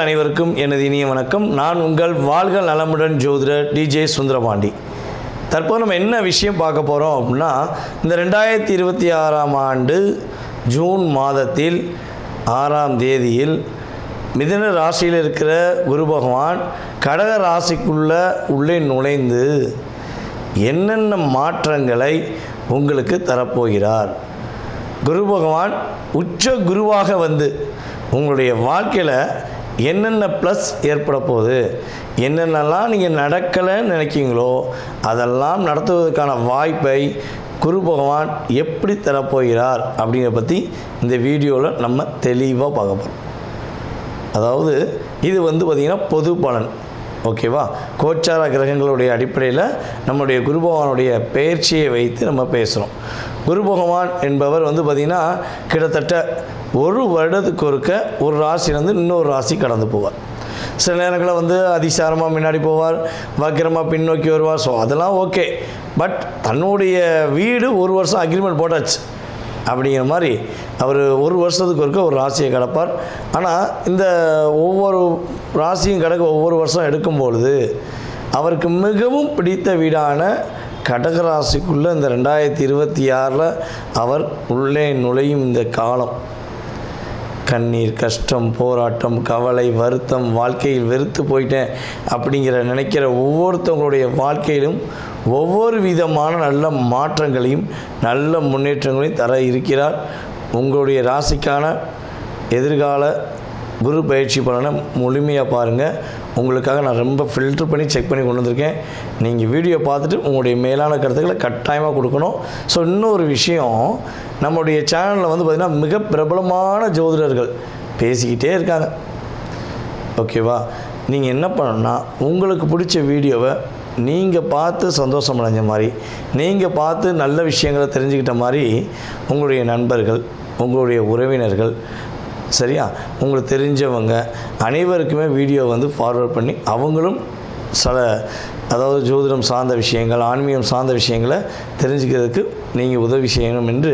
நேயர்கள் அனைவருக்கும் எனது இனிய வணக்கம். நான் உங்கள் வாழ்க நலமுடன் ஜோதிடர் டிஜே சுந்தரபாண்டி. தற்போது நம்ம என்ன விஷயம் பார்க்க போகிறோம் அப்படின்னா, இந்த 2026ஆம் ஆண்டு ஜூன் மாதத்தில் 6ஆம் தேதியில் மிதுன ராசியில் இருக்கிற குரு பகவான் கடக ராசிக்குள்ளே நுழைந்து என்னென்ன மாற்றங்களை உங்களுக்கு தரப்போகிறார். குரு பகவான் உச்ச குருவாக வந்து உங்களுடைய வாழ்க்கையில் என்னென்ன ப்ளஸ் ஏற்பட போகுது, என்னென்னலாம் நீங்கள் நடக்கலைன்னு நினைக்கிங்களோ அதெல்லாம் நடத்துவதற்கான வாய்ப்பை குரு பகவான் எப்படி தரப்போகிறார் அப்படிங்கிறத பற்றி இந்த வீடியோவில் நம்ம தெளிவாக பார்க்க போகிறோம். அதாவது இது பார்த்திங்கன்னா பொது பலன், ஓகேவா? கோச்சார கிரகங்களுடைய அடிப்படையில் நம்முடைய குரு பகவானுடைய பெயர்ச்சியை வைத்து நம்ம பேசுகிறோம். குரு பகவான் என்பவர் பார்த்திங்கன்னா கிட்டத்தட்ட ஒரு வருடத்துக்கு ஒருக்க ஒரு ராசியிலேருந்து இன்னொரு ராசி கடந்து போவார். சில நேரங்களில் அதிசாரமாக முன்னாடி போவார், வக்கிரமாக பின்னோக்கி வருவார். ஸோ அதெல்லாம் ஓகே. பட் தன்னுடைய வீடு ஒரு வருஷம் அக்ரிமெண்ட் போட்டாச்சு அப்படிங்கிற மாதிரி அவர் ஒரு வருஷத்துக்கு ஒருக்க ஒரு ராசியை கடப்பார். ஆனால் இந்த ஒவ்வொரு ராசியும் கடக்க ஒவ்வொரு வருஷம் எடுக்கும்பொழுது அவருக்கு மிகவும் பிடித்த வீடான கடகராசிக்குள்ளே இந்த 2026 அவர் உள்ளே நுழையும் இந்த காலம் கண்ணீர், கஷ்டம், போராட்டம், கவலை, வருத்தம், வாழ்க்கையில் வெறுத்து போயிட்டேன் அப்படிங்கிற நினைக்கிற ஒவ்வொருத்தவங்களுடைய வாழ்க்கையிலும் ஒவ்வொரு விதமான நல்ல மாற்றங்களையும் நல்ல முன்னேற்றங்களையும் தர இருக்கிறார். உங்களுடைய ராசிக்கான எதிர்கால குரு பயிற்சி பலனை முழுமையாக பாருங்கள். உங்களுக்காக நான் ரொம்ப ஃபில்ட்ரு பண்ணி செக் பண்ணி கொண்டு வந்திருக்கேன். நீங்கள் வீடியோ பார்த்துட்டு உங்களுடைய மேலான கருத்துக்களை கட்டாயமாக கொடுக்கணும். ஸோ இன்னொரு விஷயம், நம்மளுடைய சேனலில் பார்த்திங்கன்னா மிக பிரபலமான ஜோதிடர்கள் பேசிக்கிட்டே இருக்காங்க, ஓகேவா? நீங்கள் என்ன பண்ணணும்னா, உங்களுக்கு பிடிச்ச வீடியோவை நீங்கள் பார்த்து சந்தோஷம் அடைஞ்ச மாதிரி, நீங்கள் பார்த்து நல்ல விஷயங்களை தெரிஞ்சுக்கிட்ட மாதிரி உங்களுடைய நண்பர்கள், உங்களுடைய உறவினர்கள், சரியா, உங்களுக்கு தெரிஞ்சவங்க அனைவருக்குமே வீடியோ ஃபார்வர்ட் பண்ணி அவங்களும் அதாவது ஜோதிடம் சார்ந்த விஷயங்கள், ஆன்மீகம் சார்ந்த விஷயங்களை தெரிஞ்சுக்கிறதுக்கு நீங்கள் உதவி செய்யணும் என்று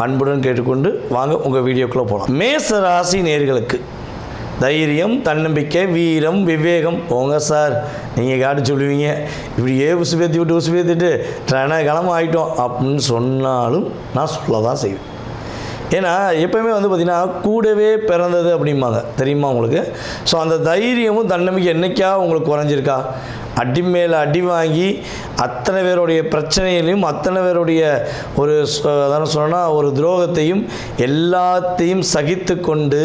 அன்புடன் கேட்டுக்கொண்டு வாங்க உங்கள் வீடியோக்குள்ளே போகலாம். மேச ராசி நேயர்களுக்கு தைரியம், தன்னம்பிக்கை, வீரம், விவேகம் போங்க சார். நீங்கள் காட்டு சொல்லுவீங்க, இப்படியே உசுபேத்திட்டு ரணகலம் ஆகிட்டோம் அப்படின்னு சொன்னாலும் நான் சொல்ல தான் செய்வேன். ஏன்னா எப்போயுமே பார்த்திங்கன்னா கூடவே பிறந்தது அப்படிம்பாங்க, தெரியுமா உங்களுக்கு? ஸோ அந்த தைரியமும் தன்னம்பிக்கை என்றைக்கா உங்களுக்கு குறைஞ்சிருக்கா? அடி மேலே அடி வாங்கி அத்தனை பேருடைய பிரச்சனைகளையும் அத்தனை பேருடைய ஒரு அதான சொன்னால் ஒரு துரோகத்தையும் எல்லாத்தையும் சகித்து கொண்டு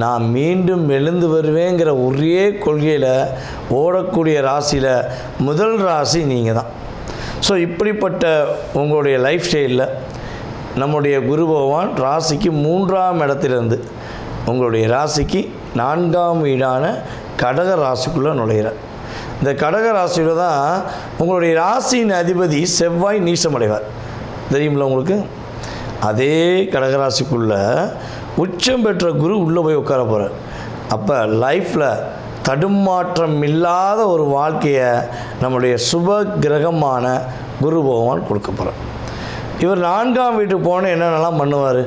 நான் மீண்டும் எழுந்து வருவேங்கிற ஒரே கொள்கையில் ஓடக்கூடிய ராசியில் முதல் ராசி நீங்கள் தான். ஸோ இப்படிப்பட்ட உங்களுடைய லைஃப் ஸ்டைலில் நம்முடைய குரு பகவான் ராசிக்கு 3ஆம் இடத்திலிருந்து உங்களுடைய ராசிக்கு 4ஆம் வீடான கடக ராசிக்குள்ளே நுழைகிறார். இந்த கடக ராசியில் தான் உங்களுடைய ராசியின் அதிபதி செவ்வாய் நீசமடைவார், தெரியுமில்ல உங்களுக்கு? அதே கடகராசிக்குள்ளே உச்சம் பெற்ற குரு உள்ளே போய் உட்கார போகிறார். அப்போ லைஃப்பில் தடுமாற்றம் இல்லாத ஒரு வாழ்க்கையை நம்முடைய சுப கிரகமான குரு பகவான் கொடுக்க போகிறார். இவர் 4ஆம் வீட்டுக்கு போனால் என்னென்னலாம் பண்ணுவார்,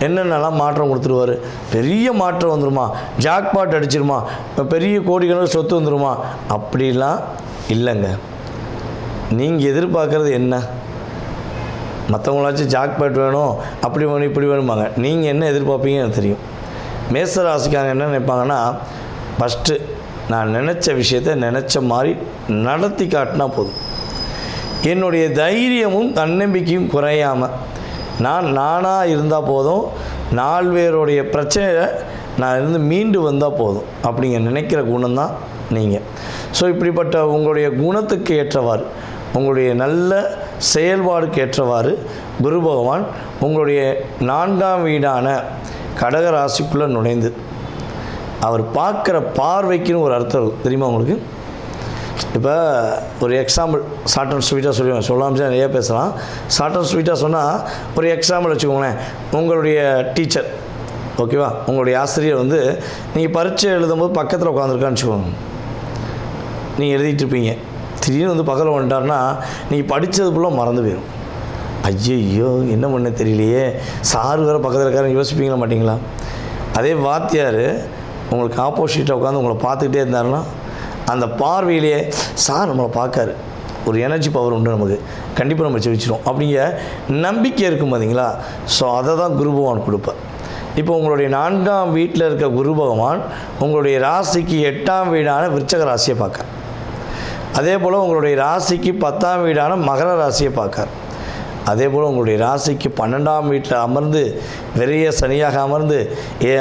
என்னென்னலாம் மாற்றம் கொடுத்துருவார்? பெரிய மாற்றம் வந்துடுமா, ஜாக்பாட் அடிச்சிருமா, பெரிய கோடிக்கணக்கில் சொத்து வந்துடுமா? அப்படிலாம் இல்லைங்க. நீங்கள் எதிர்பார்க்குறது என்ன? மற்றவங்களாச்சும் ஜாக்பாட் வேணும், அப்படி வேணும், இப்படி வேணுமாங்க. நீங்கள் என்ன எதிர்பார்ப்பீங்கன்னு எனக்கு தெரியும். மேச ராசிக்காரங்க என்ன நினைப்பாங்கன்னா, ஃபஸ்ட்டு நான் நினச்ச விஷயத்தை நினச்ச மாதிரி நடத்தி காட்டினா போதும். என்னுடைய தைரியமும் தன்னம்பிக்கையும் குறையாமல் நானாக இருந்தால் போதும், 4 பேருடைய பிரச்சனையை நான் மீண்டு வந்தால் போதும் அப்படிங்க நினைக்கிற குணம்தான் நீங்கள். ஸோ இப்படிப்பட்ட உங்களுடைய குணத்துக்கு ஏற்றவாறு, உங்களுடைய நல்ல செயல்பாடுக்கு ஏற்றவாறு குரு பகவான் உங்களுடைய 4ஆம் வீடான கடக ராசிக்குள்ளே நுழைந்து அவர் பார்க்குற பார்வைக்குன்னு ஒரு அர்த்தம் தெரியுமா உங்களுக்கு? இப்போ ஒரு எக்ஸாம்பிள் ஷார்ட் அண்ட் ஸ்வீட்டாக சொல்லுவேன், சொல்லாமல் நிறையா பேசலாம். ஷார்ட் அண்ட் ஸ்வீட்டாக சொன்னால் ஒரு எக்ஸாம்பிள் வச்சுக்கோங்களேன். உங்களுடைய டீச்சர், ஓகேவா, உங்களுடைய ஆசிரியர் நீங்கள் பரீட்சை எழுதும்போது பக்கத்தில் உட்காந்துருக்கான்னு வச்சுக்கோங்க. நீங்கள் எழுதிட்டுருப்பீங்க, திடீர்னு பக்கத்தில் வந்துட்டார்னா நீங்கள் படித்தது ஃபுல்லாக மறந்து போயிடும். ஐயோ என்ன பண்ண தெரியலையே, சார் வேறு பக்கத்தில் இருக்காருன்னு யோசிப்பீங்களா மாட்டிங்களா? அதே வாத்தியார் உங்களுக்கு ஆப்போசிட்டாக உட்காந்து உங்களை பார்த்துக்கிட்டே இருந்தாருன்னா அந்த பார்வையிலேயே சார் நம்மளை பார்க்காரு, ஒரு எனர்ஜி பவர் உண்டு, நமக்கு கண்டிப்பாக நம்ம ஜெயிச்சிடும் அப்படிங்கிற நம்பிக்கை இருக்கும் பார்த்தீங்களா. ஸோ அதை தான் குரு பகவான் கொடுப்பார். இப்போ உங்களுடைய 4ஆம் வீட்டில் இருக்க குரு பகவான் உங்களுடைய ராசிக்கு 8ஆம் வீடான விருச்சக ராசியை பார்க்கார். அதே போல் உங்களுடைய ராசிக்கு 10ஆம் வீடான மகர ராசியை பார்க்கார். அதே போல் உங்களுடைய ராசிக்கு 12ஆம் வீட்டில் அமர்ந்து வெறிய சனியாக அமர்ந்து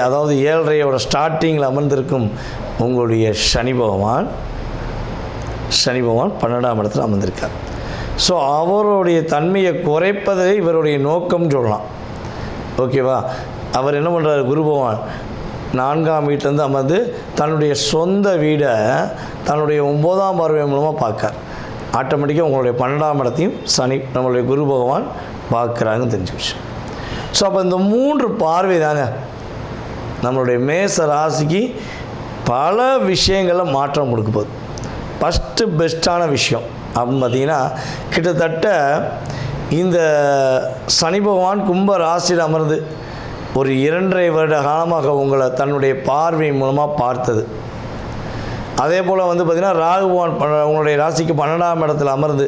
அதாவது 7.5 ஸ்டார்டிங்கில் அமர்ந்திருக்கும் உங்களுடைய சனி பகவான் 12ஆம் இடத்துல அமர்ந்திருக்கார். ஸோ அவருடைய தன்மையை குறைப்பதே இவருடைய நோக்கம் சொல்லலாம். ஓகேவா. அவர் என்ன பண்ணுறாரு, குரு பகவான் 4ஆம் வீட்டிலேருந்து அமர்ந்து தன்னுடைய சொந்த வீடை தன்னுடைய 9ஆம் பார்வை மூலமாக பார்க்கார். ஆட்டோமேட்டிக்காக உங்களுடைய 12ஆம் இடத்தையும் சனி நம்மளுடைய குரு பகவான் பார்க்குறாங்கன்னு தெரிஞ்சுக்கிச்சு. ஸோ அப்போ இந்த 3 பார்வை தாங்க நம்மளுடைய மேச ராசிக்கு பல விஷயங்களில் மாற்றம் கொடுக்க போகுது. ஃபஸ்ட்டு பெஸ்ட்டான விஷயம் அப்படின்னு பார்த்திங்கன்னா, கிட்டத்தட்ட இந்த சனி பகவான் கும்ப ராசியில் அமர்ந்து ஒரு 2.5 வருட காலமாக உங்களை தன்னுடைய பார்வை மூலமாக பார்த்தது. அதே போல் வந்து பார்த்திங்கன்னா ராகு பகவான் உங்களுடைய ராசிக்கு 12ஆம் இடத்துல அமர்ந்து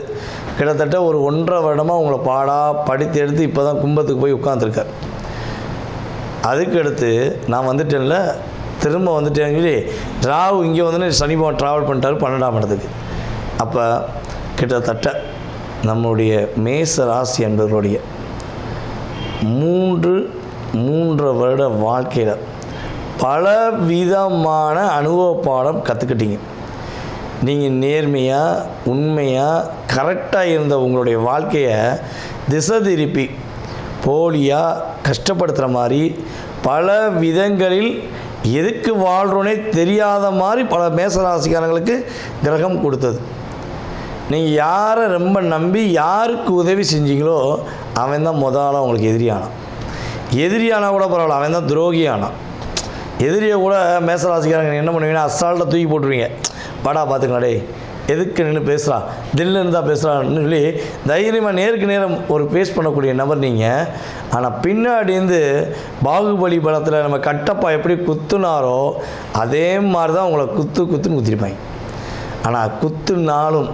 கிட்டத்தட்ட ஒரு 1.5 வருடமாக உங்களை படித்து எடுத்து இப்போ தான் கும்பத்துக்கு போய் உட்காந்துருக்கார். அதுக்கடுத்து நான் வந்துட்டேன்ல, திரும்ப வந்துட்டேன்னு சொல்லி ராகு இங்கே வந்து சனி பகவான் ட்ராவல் பண்ணிட்டார் 12ஆம் இடத்துக்கு. அப்போ கிட்டத்தட்ட நம்முடைய மேச ராசி என்பவர்களுடைய 3 வருட வாழ்க்கையில் பல விதமான அனுபவ பாடம் கற்றுக்கிட்டீங்க. நீங்கள் நேர்மையாக உண்மையாக கரெக்டாக இருந்த உங்களுடைய வாழ்க்கையை திசை திருப்பி போலியாக கஷ்டப்படுத்துகிற மாதிரி பல விதங்களில் எதுக்கு வாழ்கிறோன்னே தெரியாத மாதிரி பல மேசராசிக்காரங்களுக்கு கிரகம் கொடுத்தது. நீங்கள் யாரை ரொம்ப நம்பி யாருக்கு உதவி செஞ்சீங்களோ அவன் தான் முதல்ல உங்களுக்கு எதிரியானா கூட பரவாயில்ல, அவன் தான் துரோகியானான். எதிரியை கூட மேசராசிக்காரங்க என்ன பண்ணுவீங்கன்னா அசால்ட்டாக தூக்கி போட்டுருவீங்க. வாடா பார்த்துக்கலாம், டே எதுக்கு நின்று பேசுகிறான், தில்லில் இருந்தால் பேசுகிறான்னு சொல்லி தைரியமாக நேருக்கு நேரம் ஒரு பேஸ் பண்ணக்கூடிய நபர் நீங்கள். ஆனால் பின்னாடி இருந்து பாகுபலி படத்தில் நம்ம கட்டப்பா எப்படி குத்துனாரோ அதே மாதிரி தான் உங்களை குத்துன்னு குத்திருப்பாங்க. ஆனால் குத்துனாலும்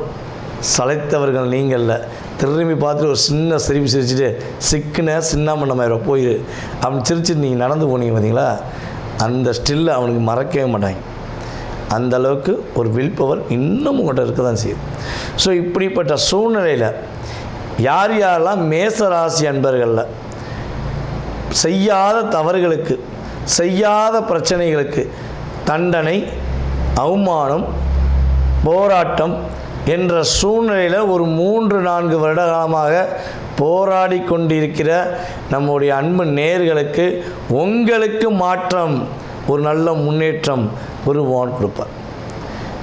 சளைத்தவர்கள் நீங்களில் திரும்பி பார்த்துட்டு ஒரு சின்ன சிரிப்பு சிரிச்சுட்டு சின்னாமண்ணமாயிரம் போயிரு அப்படின்னு சிரிச்சுட்டு நீங்கள் நடந்து போனீங்க பார்த்தீங்களா, அந்த ஸ்டில்லை அவனுக்கு மறக்கவே மாட்டாங்க. அந்த அளவுக்கு ஒரு வில் பவர் இன்னும் உங்கள்கிட்ட இருக்க தான் செய்யுது. ஸோ இப்படிப்பட்ட சூழ்நிலையில் யாரெல்லாம் மேசராசி அன்பர்களில் செய்யாத தவறுகளுக்கு செய்யாத பிரச்சனைகளுக்கு தண்டனை, அவமானம், போராட்டம் என்ற சூழ்நிலையில் ஒரு 3-4 வருட காலமாக போராடி கொண்டிருக்கிற நம்முடைய அன்பு நேயர்களுக்கு உங்களுக்கு மாற்றம், ஒரு நல்ல முன்னேற்றம் குருபகவான் கொடுப்பார்.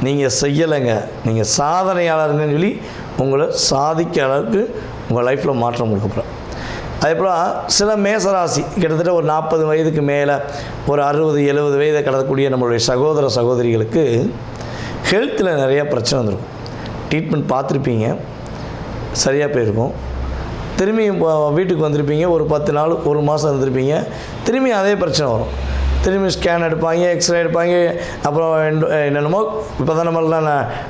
நீங்கள் செய்யலைங்க, நீங்கள் சாதனையாளருங்கன்னு சொல்லி உங்களை சாதிக்க அளவுக்கு உங்கள் லைஃப்பில் மாற்றம் கொடுக்கப்படுறோம். அதே போல் சில மேசராசி கிட்டத்தட்ட ஒரு 40 வயதுக்கு மேலே ஒரு 60-70 வயதை கடக்கக்கூடிய நம்மளுடைய சகோதர சகோதரிகளுக்கு ஹெல்த்தில் நிறையா பிரச்சனை வந்துருக்கும். ட்ரீட்மெண்ட் பார்த்துருப்பீங்க, சரியாக போயிருக்கும். திரும்பி வீட்டுக்கு வந்திருப்பீங்க, ஒரு 10 நாள் 1 மாதம் இருந்திருப்பீங்க, திரும்பி அதே பிரச்சனை வரும். திரும்பி ஸ்கேன் எடுப்பாங்க, எக்ஸ்ரே எடுப்பாங்க, அப்புறம் என்னென்னமோ இப்போ தான் நம்மளாம்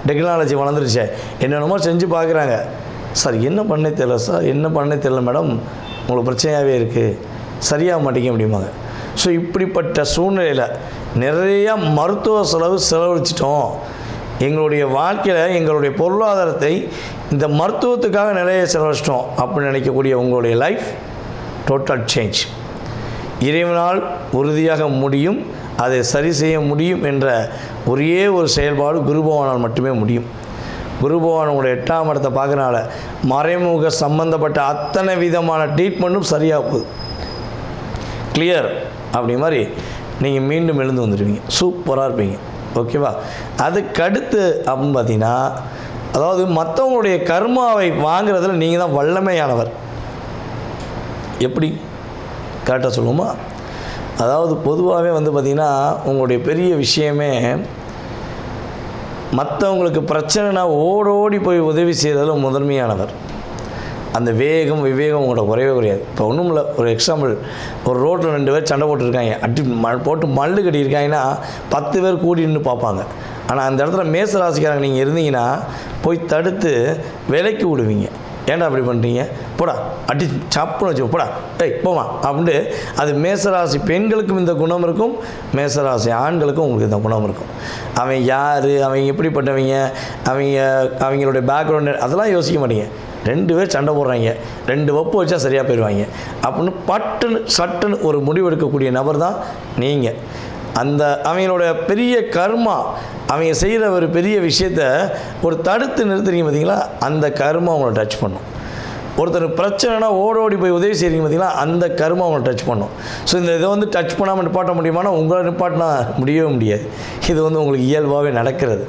டெக்னாலஜி வளர்ந்துருச்சே, என்னென்னமோ செஞ்சு பார்க்குறாங்க. சார் என்ன பண்ணே தெரியல, சார் என்ன பண்ணே தெரியல மேடம், உங்களுக்கு பிரச்சனையாகவே இருக்குது, சரியாக மாட்டேங்க அப்படிம்பாங்க. ஸோ இப்படிப்பட்ட சூழ்நிலையில் நிறையா மருத்துவ செலவழிச்சிட்டோம், எங்களுடைய வாழ்க்கையில் எங்களுடைய பொருளாதாரத்தை இந்த மருத்துவத்துக்காக நிறைய செலவழிச்சிட்டோம் அப்படின்னு நினைக்கக்கூடிய உங்களுடைய லைஃப் டோட்டல் சேஞ்ச். இறைவனால் உறுதியாக முடியும், அதை சரி செய்ய முடியும் என்ற ஒரே ஒரு செயல்பாடு குருபகவானால் மட்டுமே முடியும். குருபகவான் உங்களுடைய 8ஆம் இடத்தை பார்க்கறனால மறைமுக சம்பந்தப்பட்ட அத்தனை விதமான ட்ரீட்மெண்ட்டும் சரியாக போகுது. கிளியர் அப்படி மாதிரி நீங்கள் மீண்டும் எழுந்து வந்துடுவீங்க, சூப்பராக இருப்பீங்க. ஓகேவா. அதுக்கடுத்து அப்படின்னு பார்த்தீங்கன்னா, அதாவது மற்றவங்களுடைய கர்மாவை வாங்குறதுல நீங்கள் தான் வல்லமையானவர். எப்படி கரெக்டாக சொல்லுவோமா? அதாவது பொதுவாகவே வந்து பார்த்திங்கன்னா உங்களுடைய பெரிய விஷயமே மற்றவங்களுக்கு பிரச்சனைனா ஓடோடி போய் உதவி செய்கிறதுல முதன்மையானவர். அந்த வேகம் விவேகம் உங்களோட குறையவே குறையாது. இப்போ ஒன்றும் இல்லை, ஒரு எக்ஸாம்பிள், ஒரு ரோட்டில் 2 பேர் சண்டை போட்டுருக்காங்க, போட்டு மல்லு கட்டியிருக்காங்கன்னா 10 பேர் கூடி நின்று பார்ப்பாங்க. ஆனால் அந்த இடத்துல மேச ராசிக்காரங்க நீங்கள் இருந்தீங்கன்னா போய் தடுத்து விலைக்கு விடுவீங்க. ஏன்டா அப்படி பண்ணுறீங்க, போடா அடி சப்புன்னு வச்சு போடா போமா அப்படின்ட்டு. அது மேசராசி பெண்களுக்கும் இந்த குணம் இருக்கும், மேசராசி ஆண்களுக்கும் உங்களுக்கு இந்த குணம் இருக்கும். அவன் யார், அவங்க எப்படிப்பட்டவங்க, அவங்களுடைய பேக்ரவுண்டு அதெல்லாம் யோசிக்க மாட்டீங்க. 2 பேர் சண்டை போடுறாங்க, 2 வப்பு வச்சா சரியாக போயிடுவாங்க அப்படின்னு பட்டுன்னு சட்டுன்னு ஒரு முடிவு எடுக்கக்கூடிய நபர் தான் நீங்கள். அந்த அவங்களோட பெரிய கர்மா, அவங்க செய்கிற ஒரு பெரிய விஷயத்த ஒரு தடுத்து நிறுத்துறீங்க பார்த்தீங்களா, அந்த கர்மா அவங்கள டச் பண்ணும். ஒருத்தர் பிரச்சனைனா ஓடி போய் உதவி செய்கிறீங்க பார்த்தீங்களா, அந்த கர்மா அவங்களை டச் பண்ணும். ஸோ இந்த இதை வந்து டச் பண்ணாமல் நிப்பாட்ட முடியுமானா உங்களை நிப்பாட்டினா முடியவே முடியாது. இது வந்து உங்களுக்கு இயல்பாகவே நடக்கிறது,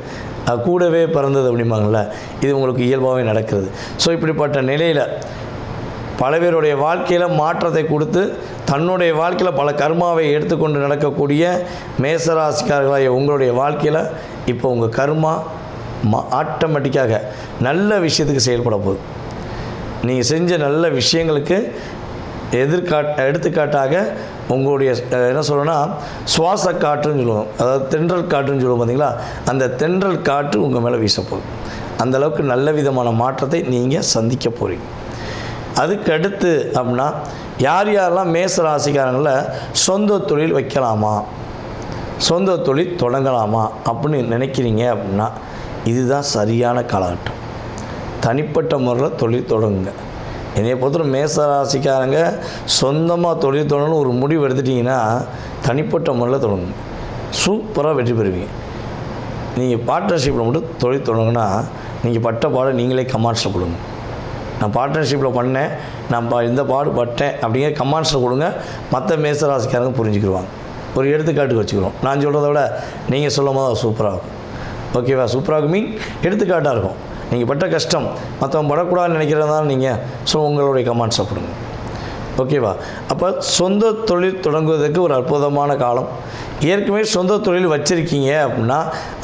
கூடவே பிறந்தது அப்படிம்பாங்கள, இது உங்களுக்கு இயல்பாகவே நடக்கிறது. ஸோ இப்படிப்பட்ட நிலையில் பல பேருடைய வாழ்க்கையில் மாற்றத்தை கொடுத்து தன்னுடைய வாழ்க்கையில் பல கர்மாவை எடுத்துக்கொண்டு நடக்கக்கூடிய மேசராசிக்காரர்களாக உங்களுடைய வாழ்க்கையில் இப்போ உங்கள் கர்மா ஆட்டோமேட்டிக்காக நல்ல விஷயத்துக்கு செயல்பட போகுது. நீங்கள் செஞ்ச நல்ல விஷயங்களுக்கு எடுத்துக்காட்டாக உங்களுடைய என்ன சொல்லணும்னா சுவாச காற்றுன்னு சொல்லுவோம், அதாவது தென்றல் காற்றுன்னு சொல்லுவோம் பார்த்தீங்களா, அந்த தென்றல் காற்று உங்கள் மேலே வீசப்போகுது. அந்தளவுக்கு நல்ல விதமான மாற்றத்தை நீங்கள் சந்திக்க போகிறீங்க. அதுக்கு அடுத்து அப்படின்னா யார் யாரெல்லாம் மேச ராசிக்காரங்களில் சொந்த தொழில் வைக்கலாமா, சொந்த தொழில் தொடங்கலாமா அப்படின்னு நினைக்கிறீங்க அப்படின்னா இதுதான் சரியான காலகட்டம். தனிப்பட்ட முறையில் தொழில் தொடங்குங்க. என்னைய பொறுத்தவரை மேச ராசிக்காரங்க சொந்தமாக தொழில் தொடங்கணும்னு ஒரு முடிவு எடுத்துட்டிங்கன்னா தனிப்பட்ட முறையில் தொடங்குங்க, சூப்பராக வெற்றி பெறுவீங்க. நீங்கள் பார்ட்னர்ஷிப்பில் மட்டும் தொழில் தொடங்குனா நீங்கள் பட்ட பாடம் நீங்களே கமாண்ட்ஸில் கொடுங்க. நான் பார்ட்னர்ஷிப்பில் பண்ணேன், நான் இந்த பாடு பட்டேன் அப்படிங்கிற கமாண்ட்ஸில் கொடுங்க, மற்ற மேசராசிக்காரங்க புரிஞ்சுக்கிடுவாங்க. ஒரு எடுத்துக்காட்டுக்கு வச்சுக்கிறோம், நான் சொல்கிறத விட நீங்கள் சொல்லும் போது சூப்பராக இருக்கும். ஓகேவா, சூப்பராக இருக்கும் மீன் எடுத்துக்காட்டாக இருக்கும். நீங்கள் பட்ட கஷ்டம் மற்றவங்க படக்கூடாதுன்னு நினைக்கிறதால நீங்கள் ஸோ உங்களுடைய கமாண்ட்ஸை கொடுங்க. ஓகேவா, அப்போ சொந்த தொழில் தொடங்குவதற்கு ஒரு அற்புதமான காலம். ஏற்கனவே சொந்த தொழில் வச்சுருக்கீங்க அப்படின்னா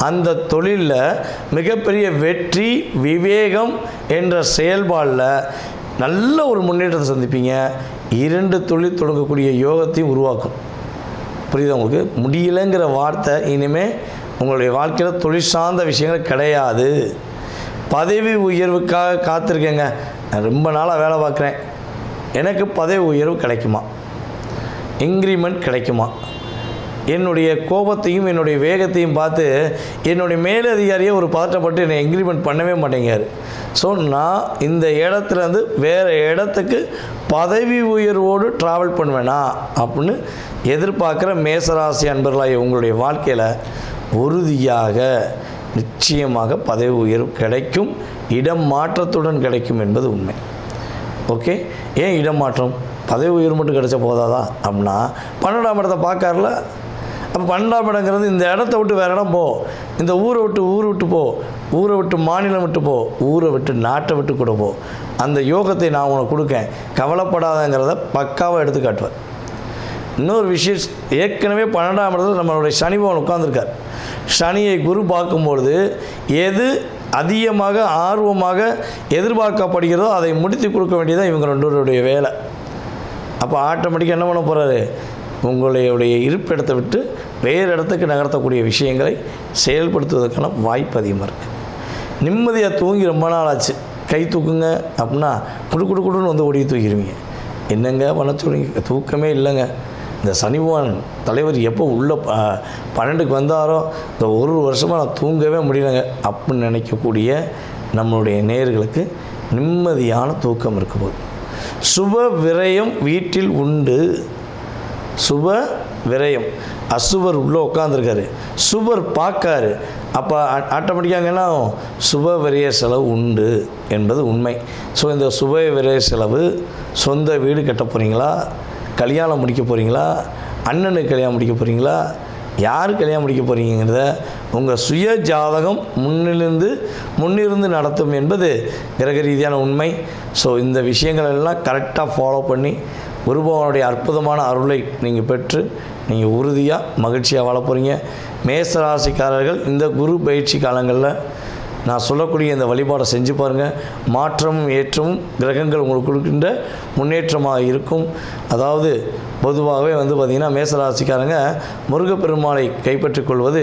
அந்த தொழிலில் மிகப்பெரிய வெற்றி விவேகம் என்ற செயல்பாடில் நல்ல ஒரு முன்னேற்றத்தை சந்திப்பீங்க. 2 தொழில் தொடங்கக்கூடிய யோகத்தையும் உருவாக்கும். புரியுது உங்களுக்கு? முடியலைங்கிற வார்த்தை இனிமேல் உங்களுடைய வாழ்க்கையில் தொழில் சார்ந்த விஷயங்கள் கிடையாது. பதவி உயர்வுக்காக காத்திருக்கேங்க, நான் ரொம்ப நாளாக வேலை பார்க்குறேன், எனக்கு பதவி உயர்வு கிடைக்குமா, இன்க்ரிமெண்ட் கிடைக்குமா, என்னுடைய கோபத்தையும் என்னுடைய வேகத்தையும் பார்த்து என்னுடைய மேலதிகாரியை ஒரு பதட்டப்பட்டு என்னை இன்க்ரிமெண்ட் பண்ணவே மாட்டேங்காரு. ஸோ நான் இந்த இடத்துலேருந்து வேறு இடத்துக்கு பதவி உயர்வோடு ட்ராவல் பண்ணுவேனா அப்படின்னு எதிர்பார்க்குற மேசராசி அன்பர்களாகிய உங்களுடைய வாழ்க்கையில் உறுதியாக நிச்சயமாக பதவி உயர்வு கிடைக்கும், இடம் மாற்றத்துடன் கிடைக்கும் என்பது உண்மை. ஓகே, ஏன் இடம் மாற்றம், பதவி உயர்வு மட்டும் கிடைச்ச போதாதா அப்படின்னா 12ஆம் இடத்தை பார்க்கார்ல. அப்போ 12ஆம் இடங்கிறது இந்த இடத்த விட்டு வேறு இடம் போ, இந்த ஊரை விட்டு போ, ஊரை விட்டு மாநிலம் விட்டு போ, ஊரை விட்டு நாட்டை விட்டு கூட போ, அந்த யோகத்தை நான் உனக்கு கொடுக்கேன், கவலைப்படாதங்கிறத பக்காவாக எடுத்து காட்டுவேன். இன்னொரு விஷயம், ஏற்கனவே 12ஆம் இடத்துல நம்மளுடைய சனி பகவான் உட்கார்ந்துருக்கார். சனியை குரு பார்க்கும்பொழுது எது அதிகமாக ஆர்வமாக எதிர்பார்க்கப்படுகிறதோ அதை முடித்து கொடுக்க வேண்டியதான் இவங்க 2 பேருடைய வேலை. அப்போ ஆட்டோமேட்டிக்காக என்ன பண்ண போகிறாரு, உங்களுடைய இருப்பிடத்தை விட்டு வேறு இடத்துக்கு நகர்த்தக்கூடிய விஷயங்களை செயல்படுத்துவதற்கான வாய்ப்பு அதிகமாக இருக்குது. நிம்மதியாக தூங்கி ரொம்ப நாள் ஆச்சு, கை தூக்குங்க அப்படின்னா குடுன்னு வந்து ஓடி தூக்கிடுவீங்க. என்னங்க பண்ண சொல்லுங்க, தூக்கமே இல்லைங்க. இந்த சனிவான் தலைவர் எப்போ உள்ள 12க்கு வந்தாரோ இந்த 1 வருஷமாக நான் தூங்கவே முடியலைங்க அப்படின்னு நினைக்கக்கூடிய நம்மளுடைய நேயர்களுக்கு நிம்மதியான தூக்கம் இருக்க போகுது. சுப விரயம் வீட்டில் உண்டு. சுப விரயம், அசுபர் உள்ளே உட்காந்துருக்காரு, சுபர் பார்க்காரு, அப்போ ஆட்டோமேட்டிக்காக என்ன சுப விரய செலவு உண்டு என்பது உண்மை. ஸோ இந்த சுப விரய செலவு, சொந்த வீடு கட்ட போகிறீங்களா, கல்யாணம் முடிக்க போகிறீங்களா, அண்ணனுக்கு கல்யாணம் முடிக்க போகிறீங்களா, யார் கல்யாணம் முடிக்க போகிறீங்கிறத உங்கள் சுய ஜாதகம் முன்னிருந்து நடத்தும் என்பது கிரக ரீதியான உண்மை. ஸோ இந்த விஷயங்கள் எல்லாம் கரெக்டாக ஃபாலோ பண்ணி குருபகவானுடைய அற்புதமான அருளை நீங்கள் பெற்று நீங்கள் உறுதியாக மகிழ்ச்சியாக வாழ போகிறீங்க. மேசராசிக்காரர்கள் இந்த குரு பயிற்சி காலங்களில் நான் சொல்லக்கூடிய இந்த வழிபாடை செஞ்சு பாருங்கள். மாற்றமும் ஏற்றமும் கிரகங்கள் உங்களுக்கு கொடுக்கின்ற முன்னேற்றமாக இருக்கும். அதாவது பொதுவாகவே வந்து பார்த்திங்கன்னா மேசராசிக்காரங்க முருகப்பெருமாளை கைப்பற்றிக் கொள்வது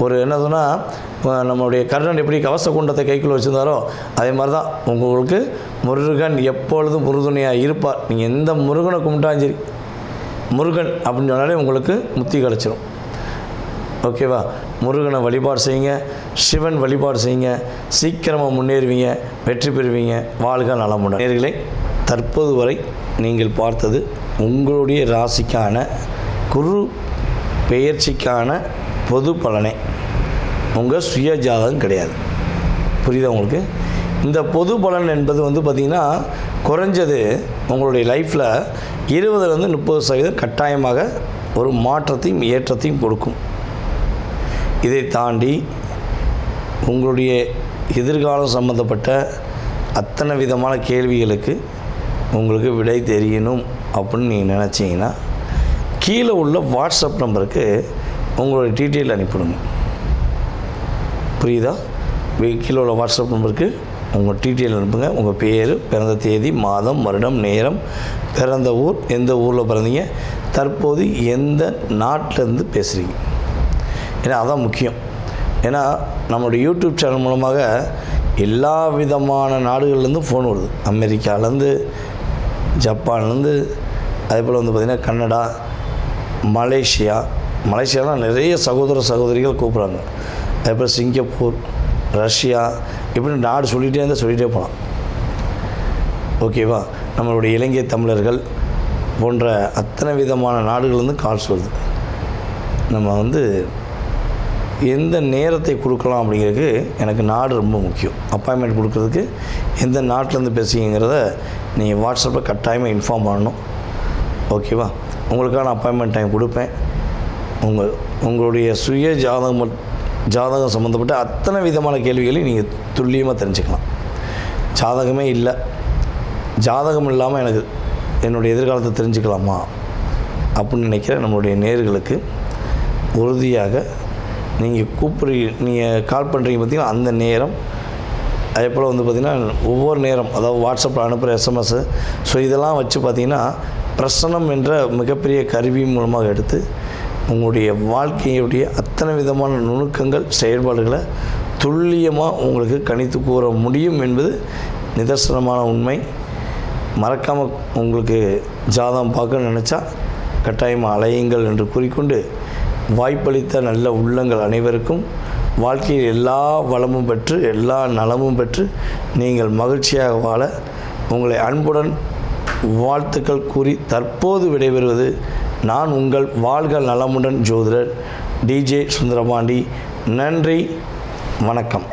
ஒரு என்ன சொன்னால் நம்மளுடைய கர்ணன் எப்படி கவச குண்டத்தை கைக்குள்ள வச்சுருந்தாரோ அதே மாதிரி தான் உங்களுக்கு முருகன் எப்பொழுதும் உறுதுணையாக இருப்பார். நீங்கள் எந்த முருகனை கும்பிட்டாலும் சரி, முருகன் அப்படின்னு சொன்னாலே உங்களுக்கு முத்தி கிடச்சிரும். ஓகேவா? முருகனை வழிபாடு செய்யுங்க, சிவன் வழிபாடு செய்யுங்க, சீக்கிரமாக முன்னேறுவீங்க, வெற்றி பெறுவீங்க. வாழ்க நலமுடன். நேயர்களே, தற்போது வரை நீங்கள் பார்த்தது உங்களுடைய ராசிக்கான குரு பெயர்ச்சிக்கான பொது பலனே, உங்கள் சுய ஜாதகம் கிடையாது. புரியுதா உங்களுக்கு? இந்த பொது பலன் என்பது வந்து பார்த்திங்கன்னா குறைஞ்சது உங்களுடைய லைஃப்பில் 20% 30% கட்டாயமாக ஒரு மாற்றத்தையும் ஏற்றத்தையும் கொடுக்கும். இதை தாண்டி உங்களுடைய எதிர்காலம் சம்பந்தப்பட்ட அத்தனை விதமான கேள்விகளுக்கு உங்களுக்கு விடை தெரியணும் அப்படின்னு நீங்கள் நினச்சிங்கன்னா கீழே உள்ள வாட்ஸ்அப் நம்பருக்கு உங்களுடைய டீட்டெயில் அனுப்பிவிடுங்க. புரியுதா? கீழே உள்ள வாட்ஸ்அப் நம்பருக்கு உங்கள் டீட்டெயில் அனுப்புங்க. உங்கள் பேர், பிறந்த தேதி, மாதம், வருடம், நேரம், பிறந்த ஊர், எந்த ஊரில் பிறந்தீங்க, தற்போது எந்த நாட்டிலேருந்து பேசுகிறீங்க. ஏன்னா அதான் முக்கியம். ஏன்னா நம்மளுடைய யூடியூப் சேனல் மூலமாக எல்லா விதமான நாடுகள்லேருந்தும் ஃபோன் வருது. அமெரிக்காவிலேருந்து, ஜப்பான்லேருந்து, அதே போல் வந்து பார்த்திங்கன்னா கனடா, மலேசியாலாம் நிறைய சகோதர சகோதரிகள் கூப்பிட்றாங்க. அதே போல் சிங்கப்பூர், ரஷ்யா, இப்படி நாடு சொல்லிகிட்டே போகலாம். ஓகேவா? நம்மளுடைய இலங்கை தமிழர்கள் போன்ற அத்தனை விதமான நாடுகள்லேருந்து கால்ஸ் வருது. நம்ம வந்து எந்த நேரத்தை கொடுக்கலாம் அப்படிங்கிறதுக்கு எனக்கு நாடு ரொம்ப முக்கியம். அப்பாயின்மெண்ட் கொடுக்குறதுக்கு எந்த நாட்டிலேருந்து பேசுகிறீங்கிறத நீங்கள் வாட்ஸ்அப்பில் கட்டாயமாக இன்ஃபார்ம் பண்ணணும். ஓகேவா? உங்களுக்கான அப்பாயின்மெண்ட் டைம் கொடுப்பேன். உங்களுடைய சுய ஜாதகம் சம்மந்தப்பட்ட அத்தனை விதமான கேள்விகளையும் நீங்கள் துல்லியமாக தெரிஞ்சுக்கலாம். ஜாதகமே இல்லை, ஜாதகம் இல்லாமல் எனக்கு என்னுடைய எதிர்காலத்தை தெரிஞ்சுக்கலாமா அப்படின்னு நினைக்கிற நம்மளுடைய நேயர்களுக்கு உறுதியாக நீங்கள் கால் பண்ணுறீங்க பார்த்திங்கன்னா அந்த நேரம், அதே போல் வந்து பார்த்திங்கன்னா ஒவ்வொரு நேரம், அதாவது வாட்ஸ்அப்பில் அனுப்புகிற எஸ்எம்எஸ்ஸு, ஸோ இதெல்லாம் வச்சு பார்த்திங்கன்னா பிரசனம் என்ற மிகப்பெரிய கருவி மூலமாக எடுத்து உங்களுடைய வாழ்க்கையுடைய அத்தனை விதமான நுணுக்கங்கள், செயல்பாடுகளை துல்லியமாக உங்களுக்கு கணித்து கூற முடியும் என்பது நிதர்சனமான உண்மை. மறக்காமல் உங்களுக்கு ஜாதகம் பார்க்கணும்னு நினச்சா கட்டாயமாக அலையுங்கள் என்று கூறிக்கொண்டு, வாய்ப்பளித்த நல்ல உள்ளங்கள் அனைவருக்கும் வாழ்க்கையில் எல்லா வளமும் பெற்று எல்லா நலமும் பெற்று நீங்கள் மகிழ்ச்சியாக வாழ உங்களை அன்புடன் வாழ்த்துக்கள் கூறி தற்போது விடைபெறுவது நான் உங்கள் வாழ்க நலமுடன் ஜோதிடர் டிஜே சுந்தரபாண்டி. நன்றி, வணக்கம்.